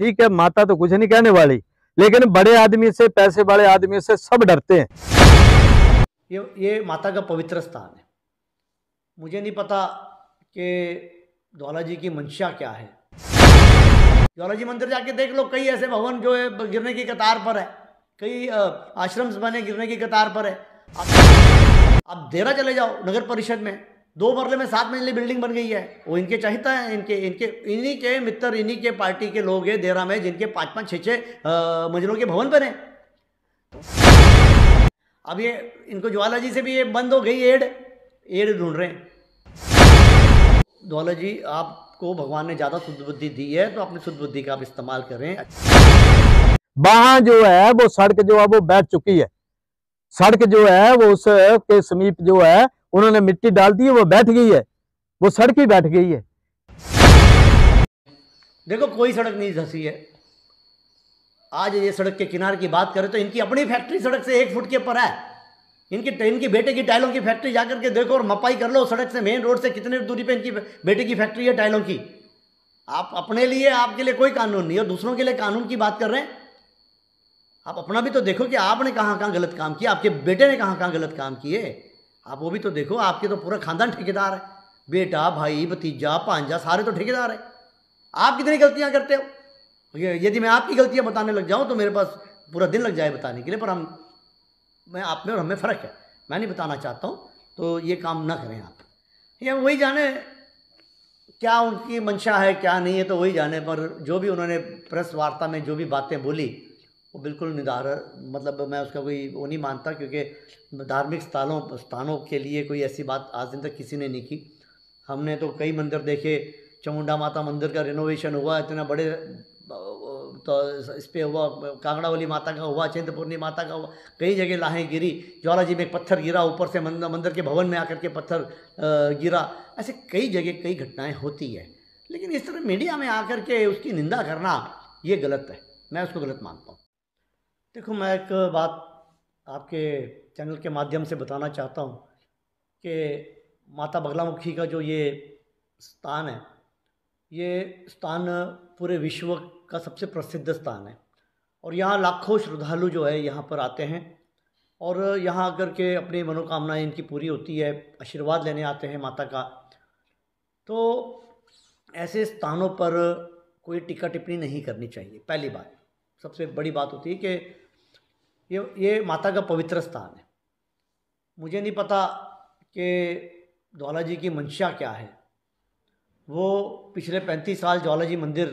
ठीक है, माता तो कुछ नहीं कहने वाली, लेकिन बड़े आदमी से, पैसे वाले आदमी से सब डरते हैं। ये माता का पवित्र स्थान है। मुझे नहीं पता कि ज्वाला जी की मंशा क्या है। ज्वाला जी मंदिर जाके देख लो, कई ऐसे भवन जो है गिरने की कतार पर है, कई आश्रम बने गिरने की कतार पर है। आप देरा चले जाओ, नगर परिषद में 2 मरले में 7 मंजिली बिल्डिंग बन गई है। वो इनके चाहता है, इन्हीं के मित्र, इन्हीं के पार्टी के लोग हैं देरा में, जिनके 5-5, 6-6 मंजिलों के भवन बने। अब ये इनको ज्वाला जी से भी ये बंद हो गई एड ढूंढ रहे हैं। ज्वाला जी, आपको भगवान ने ज़्यादा शुद्ध बुद्धि दी है, तो अपनी शुद्ध बुद्धि का आप इस्तेमाल करें। वहां जो है वो सड़क जो है वो बैठ चुकी है। सड़क जो है वो उसके समीप जो है उन्होंने मिट्टी डाल दी है, वो बैठ गई है, वो सड़क ही बैठ गई है। देखो, कोई सड़क नहीं धंसी है। आज ये सड़क के किनारे की बात करें तो इनकी अपनी फैक्ट्री सड़क से 1 फुट के ऊपर है। इनकी बेटे की टाइलों की फैक्ट्री जाकर के देखो और मपाई कर लो, सड़क से, मेन रोड से कितने दूरी पे इनकी बेटे की फैक्ट्री है टाइलों की। आप अपने लिए, आपके लिए कोई कानून नहीं है, दूसरों के लिए कानून की बात कर रहे हैं। आप अपना भी तो देखो कि आपने कहाँ कहाँ गलत काम किया, आपके बेटे ने कहाँ कहाँ गलत काम किए। आप वो भी तो देखो। आपके तो पूरा खानदान ठेकेदार है, बेटा, भाई, भतीजा, भांजा, सारे तो ठेकेदार है। आप कितनी गलतियाँ करते हो। यदि मैं आपकी गलतियाँ बताने लग जाऊँ तो मेरे पास पूरा दिन लग जाए बताने के लिए, पर मैं आप में और हमें फ़र्क है। मैं नहीं बताना चाहता हूँ, तो ये काम ना करें आप। या वही जाने क्या उनकी मंशा है, क्या नहीं है, तो वही जाने। पर जो भी उन्होंने प्रेस वार्ता में जो भी बातें बोली, वो बिल्कुल मतलब मैं उसका कोई वो नहीं मानता, क्योंकि धार्मिक स्थानों के लिए कोई ऐसी बात आज दिन तक किसी ने नहीं की। हमने तो कई मंदिर देखे, चामुंडा माता मंदिर का रिनोवेशन हुआ, इतना बड़े तो इस पर हुआ, कांगड़ावली माता का हुआ, चिंतपूर्णी माता का हुआ, कई जगह लाहें गिरी। ज्वाला जी में एक पत्थर गिरा, ऊपर से मंदिर के भवन में आकर के पत्थर गिरा। ऐसे कई जगह कई घटनाएं होती है, लेकिन इस तरह मीडिया में आकर के उसकी निंदा करना ये गलत है। मैं उसको गलत मानता हूँ। देखो, मैं एक बात आपके चैनल के माध्यम से बताना चाहता हूँ कि माता बगलामुखी का जो ये स्थान है, ये स्थान पूरे विश्व का सबसे प्रसिद्ध स्थान है। और यहाँ लाखों श्रद्धालु जो है यहाँ पर आते हैं, और यहाँ आकर के अपनी मनोकामनाएं इनकी पूरी होती है, आशीर्वाद लेने आते हैं माता का। तो ऐसे स्थानों पर कोई टीका टिप्पणी नहीं करनी चाहिए। पहली बात, सबसे बड़ी बात होती है कि ये माता का पवित्र स्थान है। मुझे नहीं पता कि ज्वाला जी की मंशा क्या है। वो पिछले 35 साल ज्वाला जी मंदिर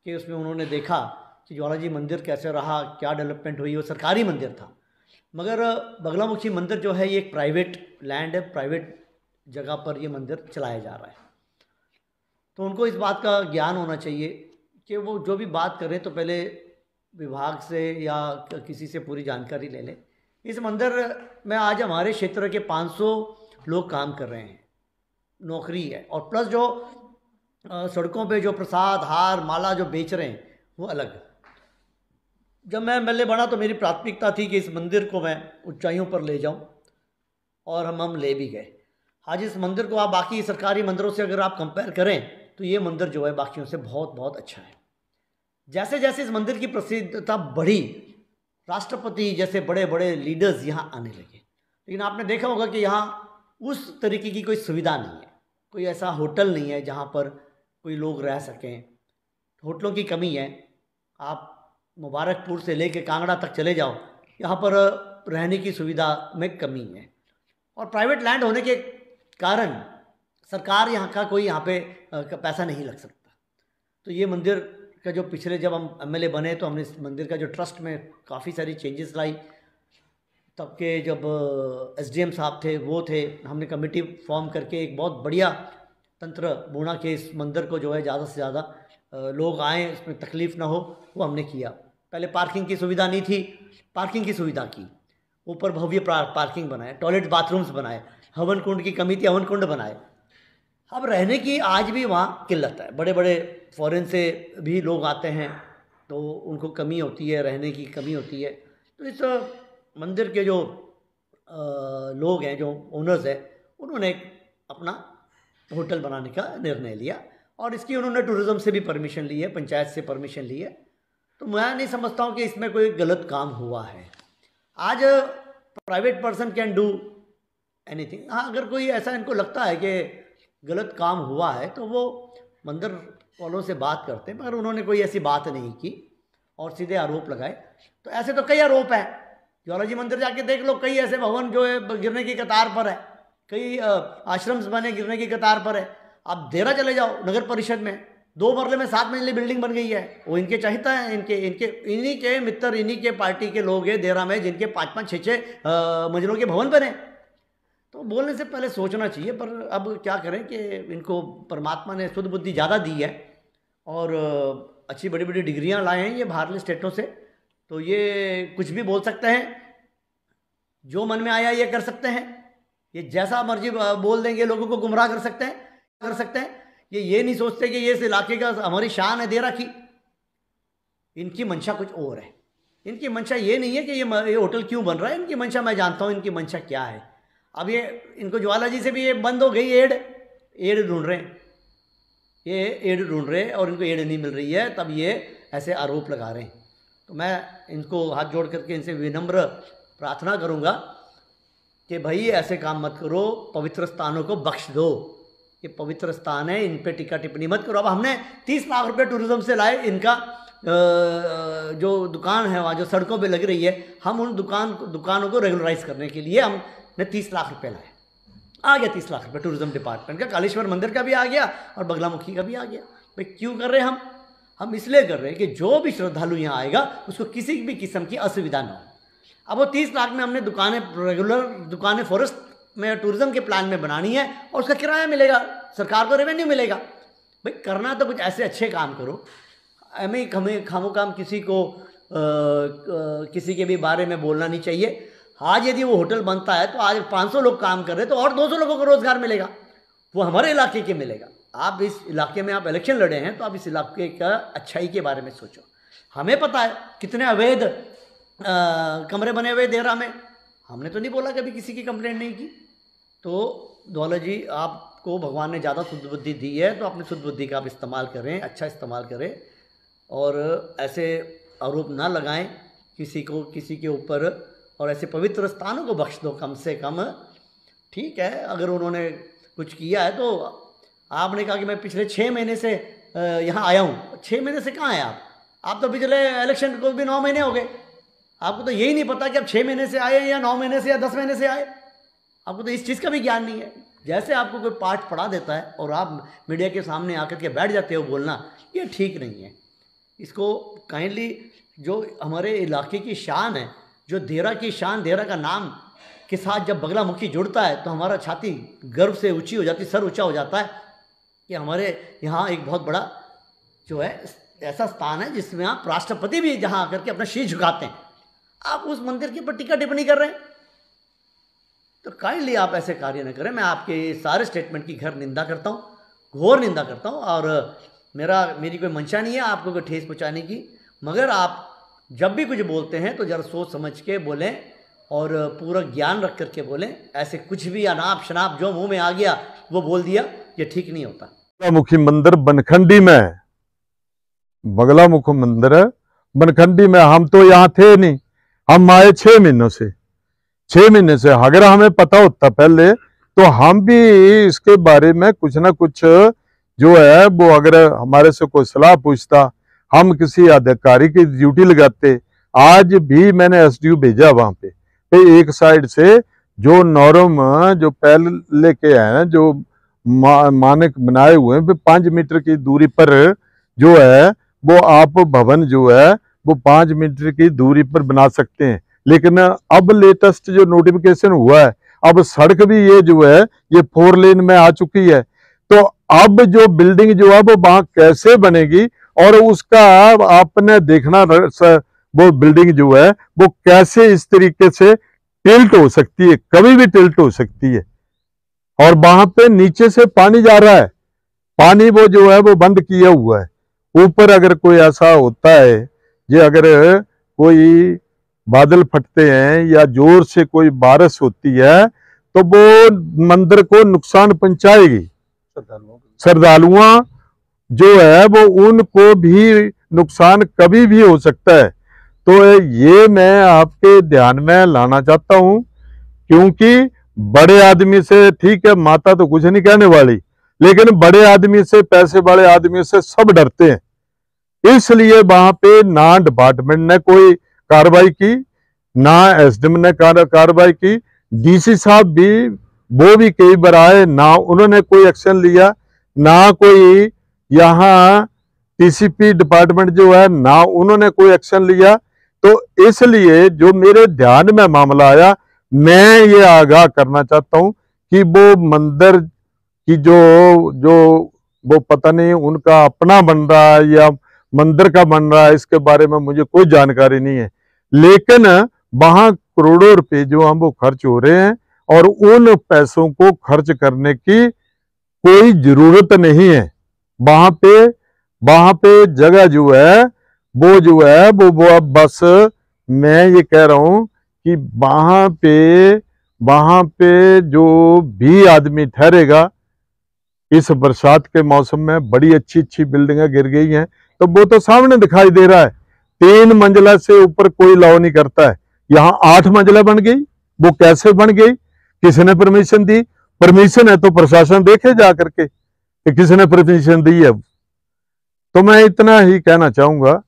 के उसमें उन्होंने देखा कि ज्वाला जी मंदिर कैसे रहा, क्या डेवलपमेंट हुई। वो सरकारी मंदिर था, मगर बगलामुखी मंदिर जो है ये एक प्राइवेट लैंड है, प्राइवेट जगह पर ये मंदिर चलाया जा रहा है। तो उनको इस बात का ज्ञान होना चाहिए कि वो जो भी बात करें तो पहले विभाग से या किसी से पूरी जानकारी ले लें। इस मंदिर में आज हमारे क्षेत्र के 500 लोग काम कर रहे हैं, नौकरी है, और प्लस जो सड़कों पे जो प्रसाद, हार, माला जो बेच रहे हैं वो अलग। जब मैं एमएलए बना तो मेरी प्राथमिकता थी कि इस मंदिर को मैं ऊंचाइयों पर ले जाऊं, और हम ले भी गए। आज इस मंदिर को आप बाकी सरकारी मंदिरों से अगर आप कंपेयर करें तो ये मंदिर जो है बाकियों से बहुत बहुत अच्छा है। जैसे जैसे इस मंदिर की प्रसिद्धता बढ़ी, राष्ट्रपति जैसे बड़े बड़े लीडर्स यहाँ आने लगे। लेकिन आपने देखा होगा कि यहाँ उस तरीके की कोई सुविधा नहीं है, कोई ऐसा होटल नहीं है जहाँ पर कोई लोग रह सकें। होटलों की कमी है। आप मुबारकपुर से लेके कांगड़ा तक चले जाओ, यहाँ पर रहने की सुविधा में कमी है। और प्राइवेट लैंड होने के कारण सरकार यहाँ का कोई यहाँ पे पैसा नहीं लग सकता। तो ये मंदिर का जो पिछले जब हम एमएलए बने तो हमने इस मंदिर का जो ट्रस्ट में काफ़ी सारी चेंजेस लाई। तब के जब एसडीएम साहब थे वो थे, हमने कमेटी फॉर्म करके एक बहुत बढ़िया तंत्र बुना के इस मंदिर को जो है ज़्यादा से ज़्यादा लोग आएँ, इसमें तकलीफ़ ना हो, वो हमने किया। पहले पार्किंग की सुविधा नहीं थी, पार्किंग की सुविधा की। ऊपर भव्य पार्किंग बनाए, टॉयलेट बाथरूम्स बनाए, हवन कुंड की कमी थी, हवन कुंड बनाए। अब रहने की आज भी वहाँ किल्लत है। बड़े बड़े फॉरेन से भी लोग आते हैं तो उनको कमी होती है, रहने की कमी होती है। तो इस मंदिर के जो लोग हैं, जो ओनर्स हैं, उन्होंने अपना होटल बनाने का निर्णय लिया, और इसकी उन्होंने टूरिज्म से भी परमिशन ली है, पंचायत से परमिशन ली है। तो मैं नहीं समझता हूँ कि इसमें कोई गलत काम हुआ है। आज private person can do anything. हाँ, अगर कोई ऐसा इनको लगता है कि गलत काम हुआ है तो वो मंदिर वालों से बात करते हैं, मगर उन्होंने कोई ऐसी बात नहीं की और सीधे आरोप लगाए। तो ऐसे तो कई आरोप हैं, ज्वालाजी मंदिर जाके देख लो, कई ऐसे भवन जो है गिरने की कतार पर है, कई आश्रम्स बने गिरने की कतार पर है। आप देरा चले जाओ नगर परिषद में, 2 मरले में 7 मंजिली बिल्डिंग बन गई है। वो इनके चाहता है, इन्हीं के मित्र, इन्हीं के पार्टी के लोग हैं देरा में जिनके 5-5, 6-6 मंजिलों के भवन बने। तो बोलने से पहले सोचना चाहिए। पर अब क्या करें कि इनको परमात्मा ने शुद्ध बुद्धि ज़्यादा दी है और अच्छी बड़ी बड़ी डिग्रियां लाए हैं ये बाहरले स्टेटों से। तो ये कुछ भी बोल सकते हैं, जो मन में आया ये कर सकते हैं, ये जैसा मर्जी बोल देंगे, लोगों को गुमराह कर सकते हैं। ये नहीं सोचते कि ये इस इलाके का हमारी शान है देरा की। इनकी मंशा कुछ और है। इनकी मंशा ये नहीं है कि ये होटल क्यों बन रहा है। इनकी मंशा मैं जानता हूँ, इनकी मंशा क्या है। अब ये इनको ज्वालाजी से भी ये बंद हो गई एड ढूंढ रहे हैं, ये एड ढूंढ रहे हैं और इनको एड नहीं मिल रही है, तब ये ऐसे आरोप लगा रहे हैं। तो मैं इनको हाथ जोड़ करके इनसे विनम्र प्रार्थना करूंगा कि भाई ऐसे काम मत करो, पवित्र स्थानों को बख्श दो। ये पवित्र स्थान है, इन पे टीका टिप्पणी मत करो। अब हमने 30 लाख रुपए टूरिज्म से लाए, इनका जो दुकान है वहाँ जो सड़कों पे लग रही है, हम उन दुकानों को रेगुलराइज करने के लिए हमने 30 लाख रुपए लाए। आ गया 30 लाख रुपए टूरिज्म डिपार्टमेंट का, कालेश्वर मंदिर का भी आ गया और बगलामुखी का भी आ गया। भाई क्यों कर रहे हैं हम इसलिए कर रहे हैं कि जो भी श्रद्धालु यहाँ आएगा उसको किसी भी किस्म की असुविधा ना हो। अब वो 30 लाख में हमने रेगुलर दुकानें फॉरेस्ट में टूरिज्म के प्लान में बनानी है और उसका किराया मिलेगा, सरकार को रेवेन्यू मिलेगा। भाई करना तो कुछ ऐसे अच्छे काम करो। हमें खामोखाम किसी को किसी के भी बारे में बोलना नहीं चाहिए। आज यदि वो होटल बनता है तो आज 500 लोग काम कर रहे हैं तो और 200 लोगों को रोजगार मिलेगा, वो हमारे इलाके के मिलेगा। आप इस इलाके में आप इलेक्शन लड़े हैं तो आप इस इलाके का अच्छाई के बारे में सोचो। हमें पता है कितने अवैध कमरे बने हुए देरा में, हमने तो नहीं बोला, कभी किसी की कंप्लेंट नहीं की। तो दौलत जी, आपको भगवान ने ज़्यादा शुद्ध बुद्धि दी है तो अपनी शुद्ध बुद्धि का आप इस्तेमाल करें, अच्छा इस्तेमाल करें और ऐसे आरोप ना लगाएं किसी के ऊपर, और ऐसे पवित्र स्थानों को बख्श दो कम से कम। ठीक है, अगर उन्होंने कुछ किया है तो आपने कहा कि मैं पिछले 6 महीने से यहाँ आया हूँ। 6 महीने से कहाँ हैं आप तो पिछले इलेक्शन को भी 9 महीने हो गए। आपको तो यही नहीं पता कि आप 6 महीने से आए या 9 महीने से या 10 महीने से आए। आपको तो इस चीज़ का भी ज्ञान नहीं है। जैसे आपको कोई पाठ पढ़ा देता है और आप मीडिया के सामने आकर के बैठ जाते हो बोलना, ये ठीक नहीं है। इसको काइंडली, जो हमारे इलाके की शान है, जो देरा की शान, देरा का नाम के साथ जब बगलामुखी जुड़ता है तो हमारा छाती गर्व से ऊंची हो जाती, सर ऊंचा हो जाता है कि हमारे यहाँ एक बहुत बड़ा जो है ऐसा स्थान है जिसमें आप राष्ट्रपति भी जहाँ आकर के अपना शीश झुकाते हैं। आप उस मंदिर के ऊपर टीका टिप्पणी कर रहे हैं, तो काइंडली आप ऐसे कार्य न करें। मैं आपके सारे स्टेटमेंट की घर निंदा करता हूँ, घोर निंदा करता हूँ, और मेरी कोई मंशा नहीं है आपको कोई ठेस पहुँचाने की। मगर आप जब भी कुछ बोलते हैं तो जरा सोच समझ के बोलें और पूरा ज्ञान रख करके बोलें। ऐसे कुछ भी अनाप शनाप जो मुंह में आ गया वो बोल दिया, ये ठीक नहीं होता। बगलामुखी मंदिर बनखंडी में, बगलामुखी मंदिर बनखंडी में, हम तो यहाँ थे नहीं, हम आए 6 महीनों से। 6 महीने से अगर हमें पता होता पहले तो हम भी इसके बारे में कुछ ना कुछ जो है वो, अगर हमारे से कोई सलाह पूछता, हम किसी अधिकारी की ड्यूटी लगाते। आज भी मैंने एसडीओ भेजा वहां पे एक साइड से जो नॉर्म जो पहले के हैं, जो मानक बनाए हुए हैं, 5 मीटर की दूरी पर जो है वो आप भवन जो है वो 5 मीटर की दूरी पर बना सकते हैं। लेकिन अब लेटेस्ट जो नोटिफिकेशन हुआ है, अब सड़क भी ये जो है ये 4 लेन में आ चुकी है। तो अब जो बिल्डिंग जो है वो वहां कैसे बनेगी और उसका आपने देखना, वो बिल्डिंग जो है वो कैसे इस तरीके से टिल्ट हो सकती है, कभी भी टिल्ट हो सकती है। और वहां पे नीचे से पानी जा रहा है, पानी वो जो है वो बंद किया हुआ है। ऊपर अगर कोई ऐसा होता है, ये अगर कोई बादल फटते हैं या जोर से कोई बारिश होती है तो वो मंदिर को नुकसान पहुंचाएगी। श्रद्धालुओं जो है वो उनको भी नुकसान कभी भी हो सकता है। तो ये मैं आपके ध्यान में लाना चाहता हूं, क्योंकि बड़े आदमी से, ठीक है माता तो कुछ नहीं कहने वाली, लेकिन बड़े आदमी से, पैसे वाले आदमी से सब डरते हैं। इसलिए वहां पे ना डिपार्टमेंट ने कोई कार्रवाई की, ना एसडीएम ने कार्रवाई की, डीसी साहब भी, वो भी कई बार आए, ना उन्होंने कोई एक्शन लिया, ना कोई यहाँ टीसीपी डिपार्टमेंट जो है, ना उन्होंने कोई एक्शन लिया। तो इसलिए जो मेरे ध्यान में मामला आया, मैं ये आगाह करना चाहता हूं कि वो मंदिर की जो वो पता नहीं उनका अपना बन रहा है या मंदिर का बन रहा है, इसके बारे में मुझे कोई जानकारी नहीं है। लेकिन वहां करोड़ों रुपए जो हम वो खर्च हो रहे हैं, और उन पैसों को खर्च करने की कोई जरूरत नहीं है। वहां पे जगह जो है वो अब बस मैं ये कह रहा हूं कि वहां पे जो भी आदमी ठहरेगा, इस बरसात के मौसम में बड़ी अच्छी अच्छी बिल्डिंगें गिर गई हैं, तो वो तो सामने दिखाई दे रहा है। 3 मंजिला से ऊपर कोई लॉ नहीं करता है, यहाँ 8 मंजिला बन गई। वो कैसे बन गई, किसने परमिशन दी? परमिशन है तो प्रशासन देखे जा करके कि किसने परमिशन दी है। तो मैं इतना ही कहना चाहूंगा।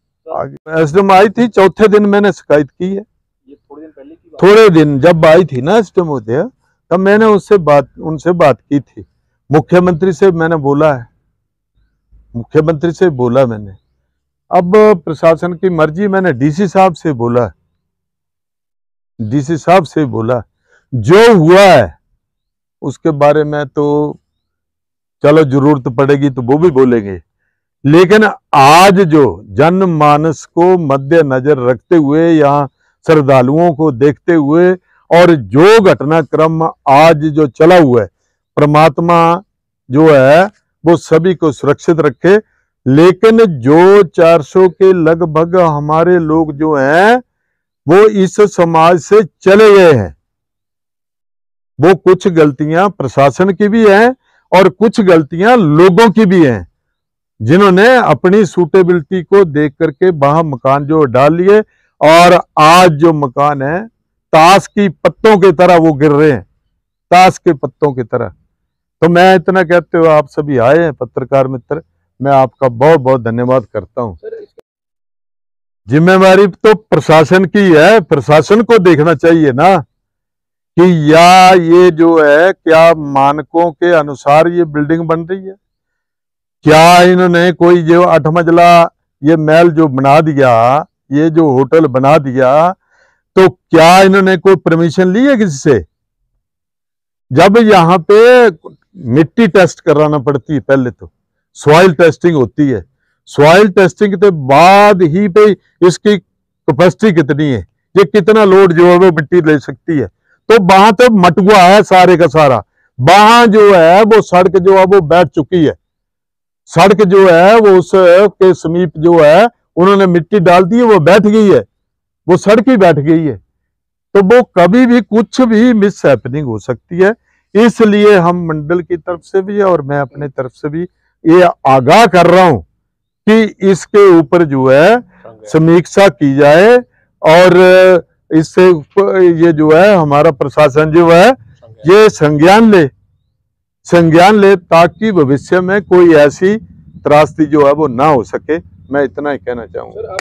एसडीएम आई थी, चौथे दिन मैंने शिकायत की है। ये थोड़े दिन पहले की बात? थोड़े दिन जब आई थी ना एसडीएम होते, तब मैंने उनसे बात की थी। मुख्यमंत्री से मैंने बोला है, मुख्यमंत्री से बोला मैंने। अब प्रशासन की मर्जी, मैंने डीसी साहब से बोला, डीसी साहब से बोला। जो हुआ है उसके बारे में तो चलो जरूरत पड़ेगी तो वो भी बोलेंगे, लेकिन आज जो जनमानस को मद्देनजर रखते हुए, यहाँ श्रद्धालुओं को देखते हुए, और जो घटनाक्रम आज जो चला हुआ है, परमात्मा जो है वो सभी को सुरक्षित रखे। लेकिन जो 400 के लगभग हमारे लोग जो हैं वो इस समाज से चले गए हैं। वो कुछ गलतियां प्रशासन की भी हैं और कुछ गलतियां लोगों की भी हैं, जिन्होंने अपनी सूटेबिलिटी को देख करके वहां मकान जो डाल लिए, और आज जो मकान है ताश की पत्तों की तरह वो गिर रहे हैं, ताश के पत्तों की तरह। तो मैं इतना कहते हुए आप सभी आए हैं पत्रकार मित्र, मैं आपका बहुत बहुत धन्यवाद करता हूं। जिम्मेवारी तो प्रशासन की है, प्रशासन को देखना चाहिए ना कि या ये जो है क्या मानकों के अनुसार ये बिल्डिंग बन रही है, क्या इन्होंने कोई जो 8 मंजिला ये महल जो बना दिया, ये जो होटल बना दिया, तो क्या इन्होंने कोई परमिशन ली है किसी से? जब यहाँ पे मिट्टी टेस्ट कराना पड़ती है, पहले तो सॉइल टेस्टिंग होती है, सॉइल टेस्टिंग के बाद ही पे इसकी कैपेसिटी कितनी है, ये कितना लोड जो है वो मिट्टी ले सकती है। तो वहां तो मटुआ है सारे का सारा, वहां जो है वो सड़क जो है वो बैठ चुकी है, सड़क जो है वो उसके समीप जो है उन्होंने मिट्टी डाल दी है, वो बैठ गई है, वो सड़क ही बैठ गई है। तो वो कभी भी कुछ भी मिस हैपनिंग हो सकती है। इसलिए हम मंडल की तरफ से भी और मैं अपने तरफ से भी ये आगाह कर रहा हूं कि इसके ऊपर जो है समीक्षा की जाए, और इससे ये जो है हमारा प्रशासन जो है ये संज्ञान ले, ताकि भविष्य में कोई ऐसी त्रासदी जो है वो ना हो सके। मैं इतना ही कहना चाहूंगा।